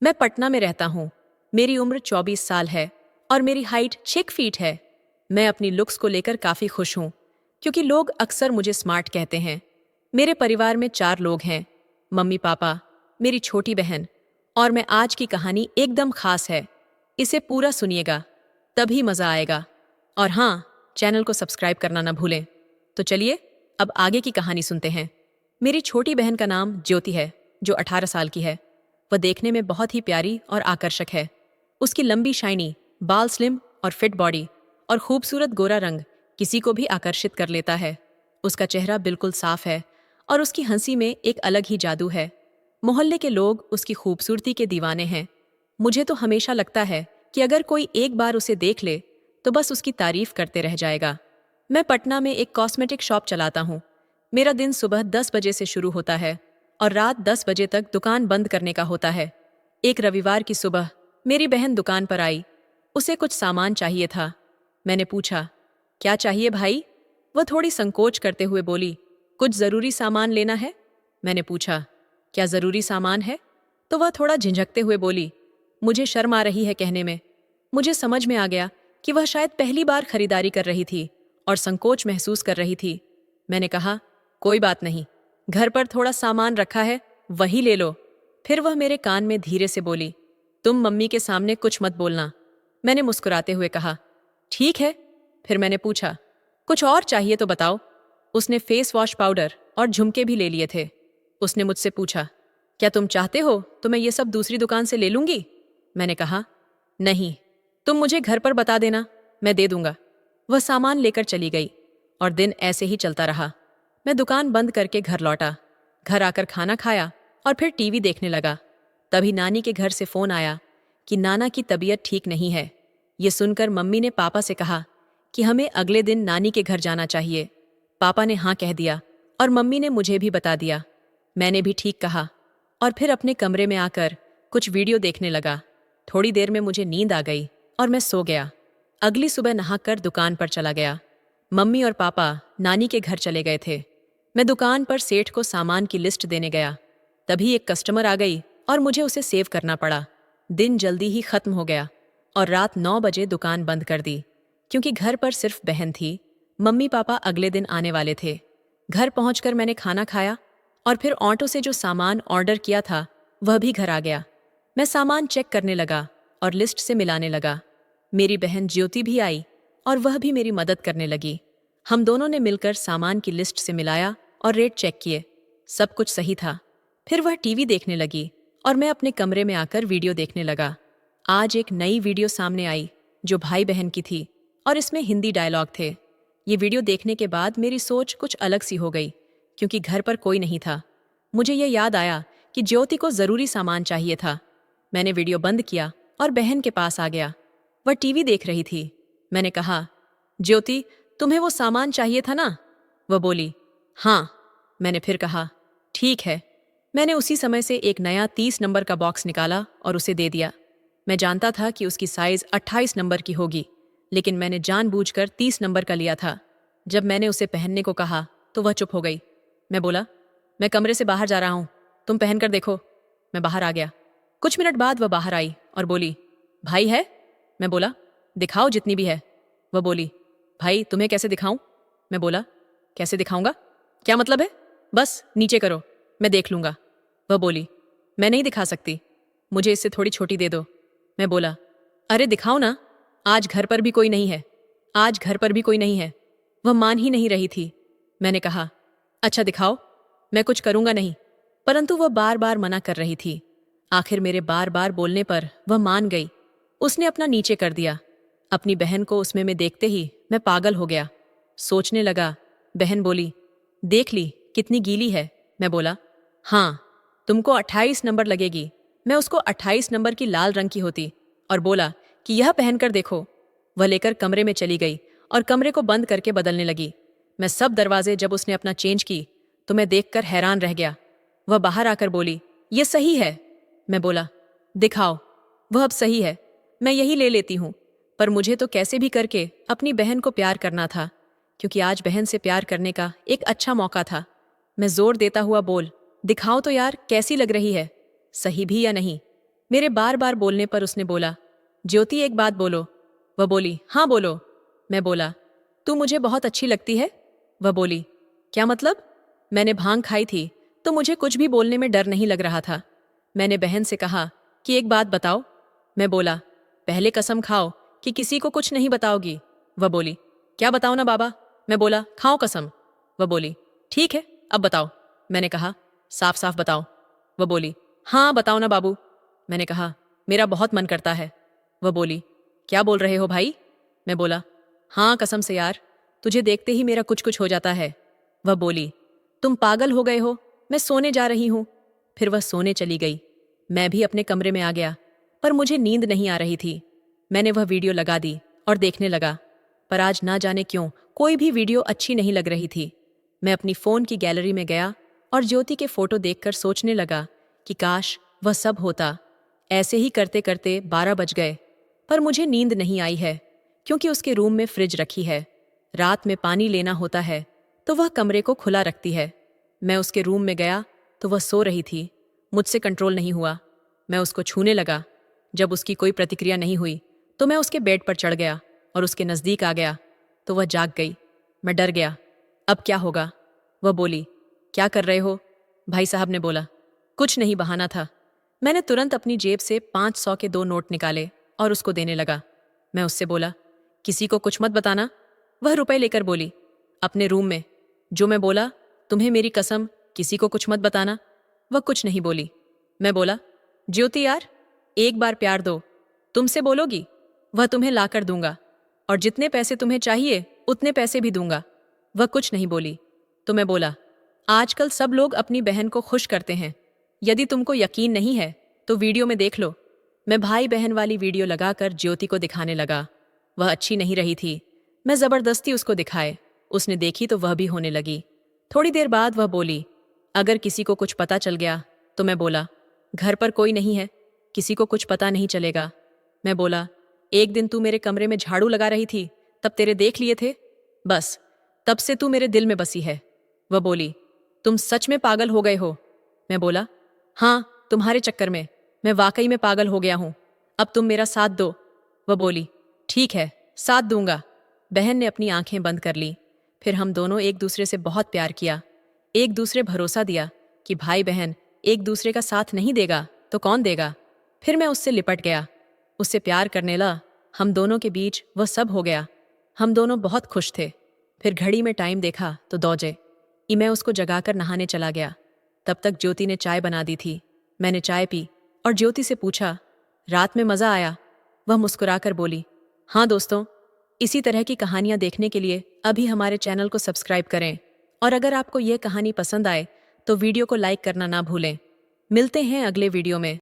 मैं पटना में रहता हूँ। मेरी उम्र 24 साल है और मेरी हाइट 6 फीट है। मैं अपनी लुक्स को लेकर काफ़ी खुश हूँ क्योंकि लोग अक्सर मुझे स्मार्ट कहते हैं। मेरे परिवार में 4 लोग हैं, मम्मी पापा, मेरी छोटी बहन, और मैं आज की कहानी एकदम खास है। इसे पूरा सुनिएगा, तभी मज़ा आएगा। और हाँ, चैनल को सब्सक्राइब करना ना भूलें। तो चलिए अब आगे की कहानी सुनते हैं। मेरी छोटी बहन का नाम ज्योति है, जो 18 साल की है। वह देखने में बहुत ही प्यारी और आकर्षक है। उसकी लंबी शाइनी बाल, स्लिम और फिट बॉडी और खूबसूरत गोरा रंग किसी को भी आकर्षित कर लेता है। उसका चेहरा बिल्कुल साफ है और उसकी हंसी में एक अलग ही जादू है। मोहल्ले के लोग उसकी खूबसूरती के दीवाने हैं। मुझे तो हमेशा लगता है कि अगर कोई एक बार उसे देख ले तो बस उसकी तारीफ करते रह जाएगा। मैं पटना में एक कॉस्मेटिक शॉप चलाता हूँ। मेरा दिन सुबह 10 बजे से शुरू होता है और रात 10 बजे तक दुकान बंद करने का होता है। एक रविवार की सुबह मेरी बहन दुकान पर आई। उसे कुछ सामान चाहिए था। मैंने पूछा, क्या चाहिए भाई? वह थोड़ी संकोच करते हुए बोली, कुछ ज़रूरी सामान लेना है। मैंने पूछा, क्या ज़रूरी सामान है? तो वह थोड़ा झिझकते हुए बोली, मुझे शर्म आ रही है कहने में। मुझे समझ में आ गया कि वह शायद पहली बार खरीदारी कर रही थी और संकोच महसूस कर रही थी। मैंने कहा, कोई बात नहीं, घर पर थोड़ा सामान रखा है, वही ले लो। फिर वह मेरे कान में धीरे से बोली, तुम मम्मी के सामने कुछ मत बोलना। मैंने मुस्कुराते हुए कहा, ठीक है। फिर मैंने पूछा, कुछ और चाहिए तो बताओ। उसने फेस वॉश पाउडर और झुमके भी ले लिए थे। उसने मुझसे पूछा, क्या तुम चाहते हो तो मैं ये सब दूसरी दुकान से ले लूंगी? मैंने कहा, नहीं, तुम मुझे घर पर बता देना, मैं दे दूंगा। वह सामान लेकर चली गई और दिन ऐसे ही चलता रहा। मैं दुकान बंद करके घर लौटा। घर आकर खाना खाया और फिर टीवी देखने लगा। तभी नानी के घर से फोन आया कि नाना की तबीयत ठीक नहीं है। ये सुनकर मम्मी ने पापा से कहा कि हमें अगले दिन नानी के घर जाना चाहिए। पापा ने हाँ कह दिया और मम्मी ने मुझे भी बता दिया। मैंने भी ठीक कहा और फिर अपने कमरे में आकर कुछ वीडियो देखने लगा। थोड़ी देर में मुझे नींद आ गई और मैं सो गया। अगली सुबह नहाकर दुकान पर चला गया। मम्मी और पापा नानी के घर चले गए थे। मैं दुकान पर सेठ को सामान की लिस्ट देने गया। तभी एक कस्टमर आ गई और मुझे उसे सेव करना पड़ा। दिन जल्दी ही खत्म हो गया और रात 9 बजे दुकान बंद कर दी क्योंकि घर पर सिर्फ बहन थी। मम्मी पापा अगले दिन आने वाले थे। घर पहुंचकर मैंने खाना खाया और फिर ऑटो से जो सामान ऑर्डर किया था वह भी घर आ गया। मैं सामान चेक करने लगा और लिस्ट से मिलाने लगा। मेरी बहन ज्योति भी आई और वह भी मेरी मदद करने लगी। हम दोनों ने मिलकर सामान की लिस्ट से मिलाया और रेट चेक किए। सब कुछ सही था। फिर वह टीवी देखने लगी और मैं अपने कमरे में आकर वीडियो देखने लगा। आज एक नई वीडियो सामने आई जो भाई बहन की थी और इसमें हिंदी डायलॉग थे। ये वीडियो देखने के बाद मेरी सोच कुछ अलग सी हो गई क्योंकि घर पर कोई नहीं था। मुझे यह याद आया कि ज्योति को ज़रूरी सामान चाहिए था। मैंने वीडियो बंद किया और बहन के पास आ गया। वह टीवी देख रही थी। मैंने कहा, ज्योति, तुम्हें वो सामान चाहिए था ना? वह बोली, हाँ। मैंने फिर कहा, ठीक है। मैंने उसी समय से एक नया 30 नंबर का बॉक्स निकाला और उसे दे दिया। मैं जानता था कि उसकी साइज 28 नंबर की होगी, लेकिन मैंने जानबूझकर 30 नंबर का लिया था। जब मैंने उसे पहनने को कहा तो वह चुप हो गई। मैं बोला, मैं कमरे से बाहर जा रहा हूँ, तुम पहनकर देखो। मैं बाहर आ गया। कुछ मिनट बाद वह बाहर आई और बोली, भाई है? मैं बोला, दिखाओ जितनी भी है। वह बोली, भाई तुम्हें कैसे दिखाऊं? मैं बोला, कैसे दिखाऊंगा? क्या मतलब है? बस नीचे करो, मैं देख लूंगा। वह बोली, मैं नहीं दिखा सकती, मुझे इससे थोड़ी छोटी दे दो। मैं बोला, अरे दिखाओ ना, आज घर पर भी कोई नहीं है, आज घर पर भी कोई नहीं है। वह मान ही नहीं रही थी। मैंने कहा, अच्छा दिखाओ, मैं कुछ करूंगा नहीं। परंतु वह बार बार मना कर रही थी। आखिर मेरे बार बार बोलने पर वह मान गई। उसने अपना नीचे कर दिया। अपनी बहन को उसमें मैं देखते ही मैं पागल हो गया। सोचने लगा। बहन बोली, देख ली कितनी गीली है। मैं बोला, हाँ, तुमको 28 नंबर लगेगी। मैं उसको 28 नंबर की लाल रंग की होती और बोला कि यह पहनकर देखो। वह लेकर कमरे में चली गई और कमरे को बंद करके बदलने लगी। मैं सब दरवाजे जब उसने अपना चेंज की तो मैं देखकर हैरान रह गया। वह बाहर आकर बोली, ये सही है। मैं बोला, दिखाओ। वह अब सही है, मैं यही ले लेती हूँ। पर मुझे तो कैसे भी करके अपनी बहन को प्यार करना था, क्योंकि आज बहन से प्यार करने का एक अच्छा मौका था। मैं जोर देता हुआ बोल, दिखाओ तो यार, कैसी लग रही है, सही भी या नहीं? मेरे बार बार बोलने पर उसने बोला, ज्योति एक बात बोलो। वह बोली, हाँ बोलो। मैं बोला, तू मुझे बहुत अच्छी लगती है। वह बोली, क्या मतलब? मैंने भांग खाई थी तो मुझे कुछ भी बोलने में डर नहीं लग रहा था। मैंने बहन से कहा कि एक बात बताओ। मैं बोला, पहले कसम खाओ कि किसी को कुछ नहीं बताओगी। वह बोली, क्या बताओ ना बाबा। मैं बोला, खाओ कसम। वह बोली, ठीक है, अब बताओ। मैंने कहा, साफ साफ बताओ। वह बोली, हाँ बताओ ना बाबू। मैंने कहा, मेरा बहुत मन करता है। वह बोली, क्या बोल रहे हो भाई? मैं बोला, हाँ कसम से यार, तुझे देखते ही मेरा कुछ कुछ हो जाता है। वह बोली, तुम पागल हो गए हो, मैं सोने जा रही हूं। फिर वह सोने चली गई। मैं भी अपने कमरे में आ गया, पर मुझे नींद नहीं आ रही थी। मैंने वह वीडियो लगा दी और देखने लगा, पर आज ना जाने क्यों कोई भी वीडियो अच्छी नहीं लग रही थी। मैं अपनी फोन की गैलरी में गया और ज्योति के फोटो देखकर सोचने लगा कि काश वह सब होता। ऐसे ही करते करते 12 बज गए, पर मुझे नींद नहीं आई है, क्योंकि उसके रूम में फ्रिज रखी है। रात में पानी लेना होता है तो वह कमरे को खुला रखती है। मैं उसके रूम में गया तो वह सो रही थी। मुझसे कंट्रोल नहीं हुआ, मैं उसको छूने लगा। जब उसकी कोई प्रतिक्रिया नहीं हुई तो मैं उसके बेड पर चढ़ गया और उसके नज़दीक आ गया तो वह जाग गई। मैं डर गया, अब क्या होगा? वह बोली, क्या कर रहे हो? भाई साहब ने बोला, कुछ नहीं, बहाना था। मैंने तुरंत अपनी जेब से 500 के 2 नोट निकाले और उसको देने लगा। मैं उससे बोला, किसी को कुछ मत बताना। वह रुपए लेकर बोली, अपने रूम में। जो मैं बोला, तुम्हें मेरी कसम, किसी को कुछ मत बताना। वह कुछ नहीं बोली। मैं बोला, ज्योति यार, एक बार प्यार दो। तुमसे बोलोगी? वह तुम्हें लाकर दूंगा, और जितने पैसे तुम्हें चाहिए उतने पैसे भी दूंगा। वह कुछ नहीं बोली। तो मैं बोला, आजकल सब लोग अपनी बहन को खुश करते हैं। यदि तुमको यकीन नहीं है तो वीडियो में देख लो। मैं भाई बहन वाली वीडियो लगाकर ज्योति को दिखाने लगा। वह अच्छी नहीं रही थी। मैं जबरदस्ती उसको दिखाए। उसने देखी तो वह भी होने लगी। थोड़ी देर बाद वह बोली, अगर किसी को कुछ पता चल गया तो? मैं बोला, घर पर कोई नहीं है, किसी को कुछ पता नहीं चलेगा। मैं बोला, एक दिन तू मेरे कमरे में झाड़ू लगा रही थी, तब तेरे देख लिए थे, बस तब से तू मेरे दिल में बसी है। वह बोली, तुम सच में पागल हो गए हो? मैं बोला, हाँ, तुम्हारे चक्कर में मैं वाकई में पागल हो गया हूं। अब तुम मेरा साथ दो। वह बोली, ठीक है, साथ दूंगा। बहन ने अपनी आंखें बंद कर ली। फिर हम दोनों एक दूसरे से बहुत प्यार किया। एक दूसरे भरोसा दिया कि भाई बहन एक दूसरे का साथ नहीं देगा तो कौन देगा। फिर मैं उससे लिपट गया, उससे प्यार करने लगा। हम दोनों के बीच वह सब हो गया। हम दोनों बहुत खुश थे। फिर घड़ी में टाइम देखा तो 2 बजे। मैं उसको जगाकर नहाने चला गया। तब तक ज्योति ने चाय बना दी थी। मैंने चाय पी और ज्योति से पूछा, रात में मज़ा आया? वह मुस्कुराकर बोली, हाँ दोस्तों, इसी तरह की कहानियां देखने के लिए अभी हमारे चैनल को सब्सक्राइब करें। और अगर आपको यह कहानी पसंद आए तो वीडियो को लाइक करना ना भूलें। मिलते हैं अगले वीडियो में।